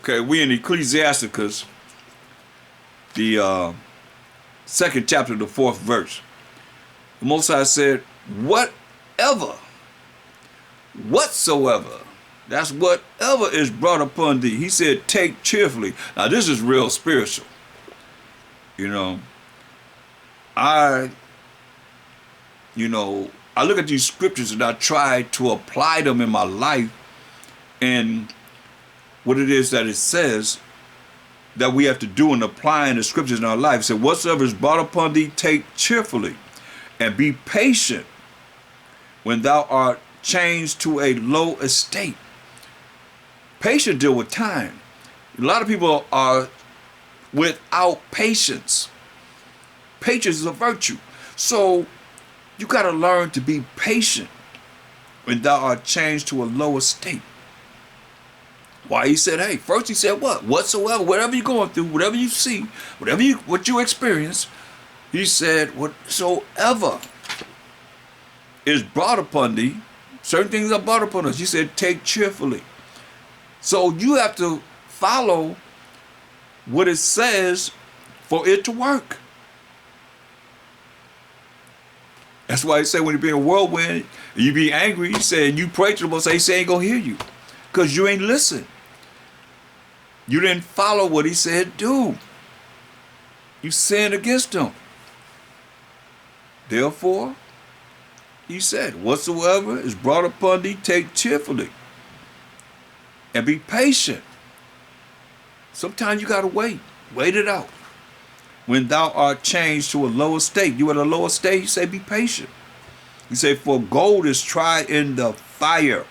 Okay, we in Ecclesiastes, the second chapter, the 4th verse. The Most High said, whatsoever, that's whatever is brought upon thee. He said, take cheerfully. Now this is real spiritual. You know, I look at these scriptures and I try to apply them in my life and what it is that it says that we have to do in applying the scriptures in our life. It said, whatsoever is brought upon thee, take cheerfully, and be patient when thou art changed to a low estate. Patience deal with time. A lot of people are without patience. Patience is a virtue. So you got to learn to be patient when thou art changed to a low estate. Why? He said, hey, first he said what? Whatsoever, whatever you're going through, whatever you see, what you experience, he said, whatsoever is brought upon thee, certain things are brought upon us. He said, take cheerfully. So you have to follow what it says for it to work. That's why he said when you be in a whirlwind, you be angry, he said, you pray to the Most High, he said, ain't gonna hear you. Because you ain't listen. You didn't follow what he said do. You sinned against him. Therefore, he said, whatsoever is brought upon thee, take cheerfully. And be patient. Sometimes you gotta wait. Wait it out. When thou art changed to a lower state, you at a lower state, you say, be patient. You say, for gold is tried in the fire.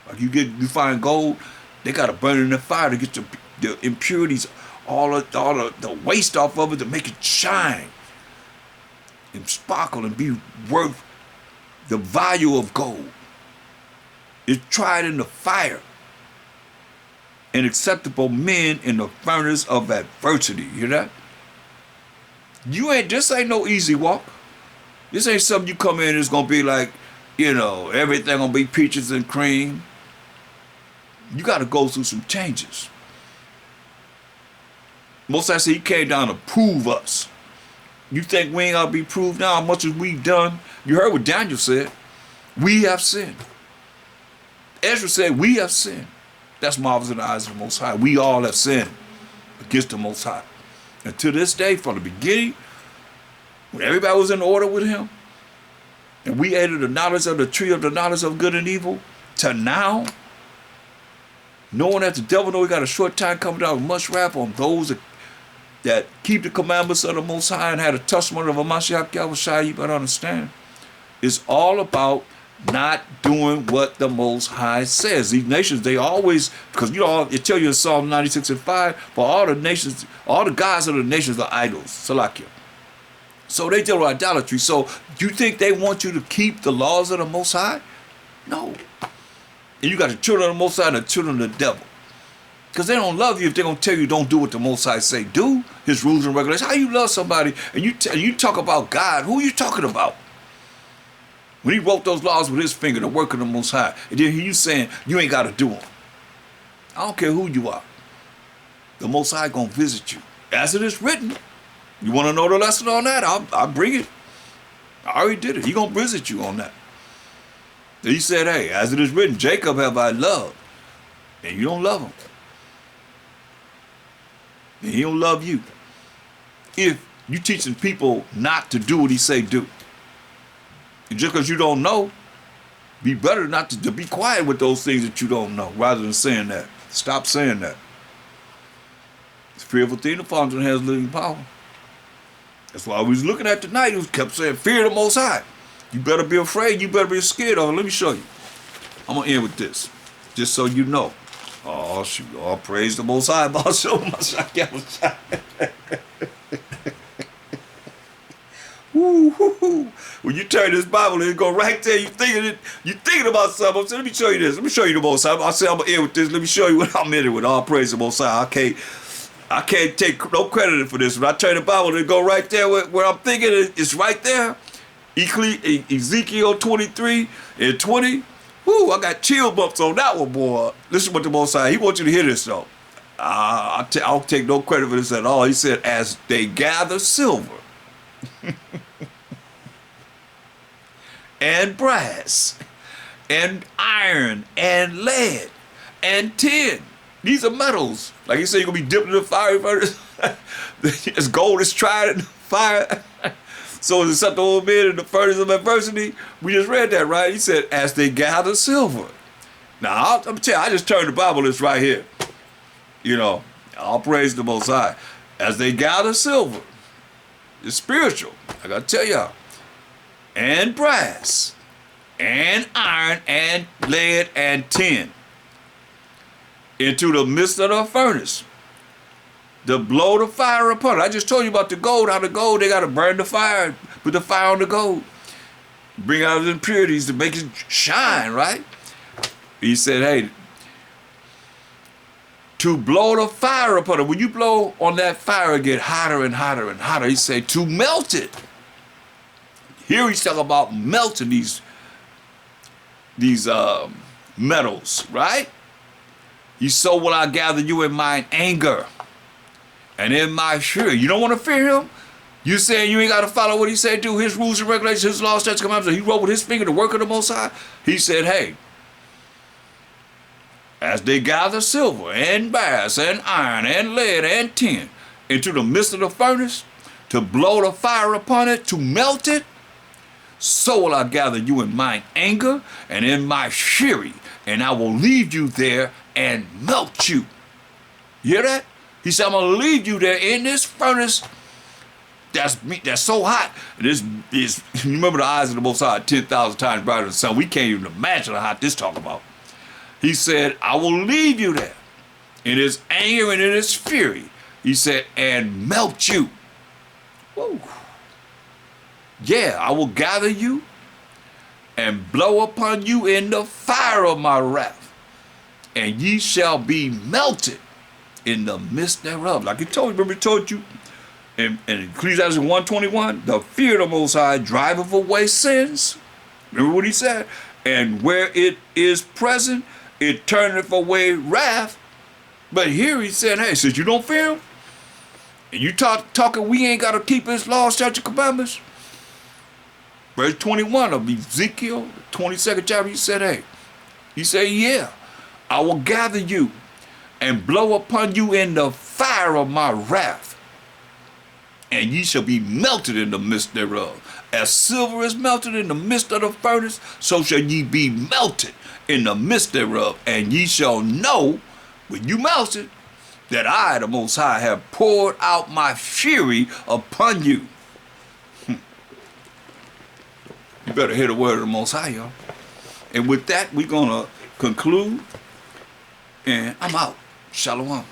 Like you find gold, they gotta burn it in the fire to get the impurities, all the waste off of it to make it shine and sparkle and be worth the value of gold. It's tried in the fire. And acceptable men in the furnace of adversity. You hear that? This ain't no easy walk. This ain't something you come in and it's gonna be like, everything gonna be peaches and cream. You gotta go through some changes. Most I say he came down to prove us. You think we ain't gotta be proved now how much as we've done? You heard what Daniel said. We have sinned. Ezra said we have sinned. That's marvelous in the eyes of the Most High. We all have sinned against the Most High. And to this day, from the beginning, when everybody was in order with him, and we ate of the knowledge of the tree of the knowledge of good and evil, to now, knowing that the devil know he got a short time coming down with much wrath on those that keep the commandments of the Most High and had a testimony of a Mashiach Yahushua, you better understand. It's all about not doing what the Most High says. These nations, they always, because it tell you in Psalm 96:5, for all the nations, all the gods of the nations are idols, Salakia. So they deal with idolatry. So you think they want you to keep the laws of the Most High? No. And you got the children of the Most High and the children of the devil. Because they don't love you if they're going to tell you don't do what the Most High say do, his rules and regulations. How you love somebody and you talk about God, who are you talking about? When he wrote those laws with his finger, the work of the Most High, and then you saying you ain't got to do them. I don't care who you are. The Most High going to visit you. As it is written. You want to know the lesson on that? I'll bring it. I already did it. He going to visit you on that. He said, hey, as it is written, Jacob have I loved, and you don't love him. And he don't love you. If you teaching people not to do what he say do. And just because you don't know, be better not to be quiet with those things that you don't know, rather than saying that. Stop saying that. It's a fearful thing to fall into the hands of living power. That's why we was looking at tonight. He kept saying, fear the Most High. You better be afraid. You better be scared of it. Let me show you. I'm going to end with this, just so you know. Oh, shoot. Oh, praise the Most High. When you turn this Bible, it go right there. You thinking about something. I said, let me show you this. Let me show you the Most High. I said, I'm going to end with this. Let me show you what I'm in it with. All praise the Most High. I can't take no credit for this. When I turn the Bible, it go right there where I'm thinking. It's right there. Ezekiel 23 and 20. Woo, I got chill bumps on that one, boy. Listen what the Most High, he wants you to hear this, though. I'll take no credit for this at all. He said, as they gather silver and brass and iron and lead and tin. These are metals. Like he said, you're going to be dipped in the fire furnace. As gold is tried in the fire. So is it something old men in the furnace of adversity? We just read that, right? He said, as they gather silver. Now, I'm tell you, I just turned the Bible list right here. You know, all praise the Most High. As they gather silver, it's spiritual. I got to tell y'all. And brass, and iron, and lead, and tin, into the midst of the furnace, to blow the fire upon it. I just told you about the gold. How the gold, they got to burn the fire, put the fire on the gold, bring out the impurities to make it shine, right? He said, hey, to blow the fire upon it. When you blow on that fire, it get hotter and hotter and hotter. He said, to melt it. Here he's talking about melting these metals, right? So will I gather you in mine anger and in my fury. You don't want to fear him? You saying you ain't got to follow what he said, do his rules and regulations, his laws, statutes, commandments. He wrote with his finger the work of the Most High. He said, hey, as they gather silver and brass and iron and lead and tin into the midst of the furnace to blow the fire upon it, to melt it, so will I gather you in mine anger and in my fury, and I will leave you there and melt you. You hear that? He said, I'm going to leave you there in this furnace that's so hot. You remember the eyes of the Most High 10,000 times brighter than the sun. We can't even imagine how hot this talk about. He said, I will leave you there in his anger and in his fury. He said, and melt you. Whoa. Yeah, I will gather you and blow upon you in the fire of my wrath, and ye shall be melted in the midst thereof. Like he told you, remember he told you in Ecclesiastes 1:21, the fear of the Most High driveth away sins. Remember what he said? And where it is present, it turneth away wrath. But here he said, hey, since you don't fear him, and you talking we ain't got to keep his laws, statutes, and commandments. Verse 21 of Ezekiel, 22nd chapter, he said, hey, he said, yeah, I will gather you and blow upon you in the fire of my wrath, and ye shall be melted in the midst thereof. As silver is melted in the midst of the furnace, so shall ye be melted in the midst thereof. And ye shall know, when you melted, that I, the Most High, have poured out my fury upon you. You better hear the word of the Most High, y'all. And with that, we're going to conclude. And I'm out. Shalom.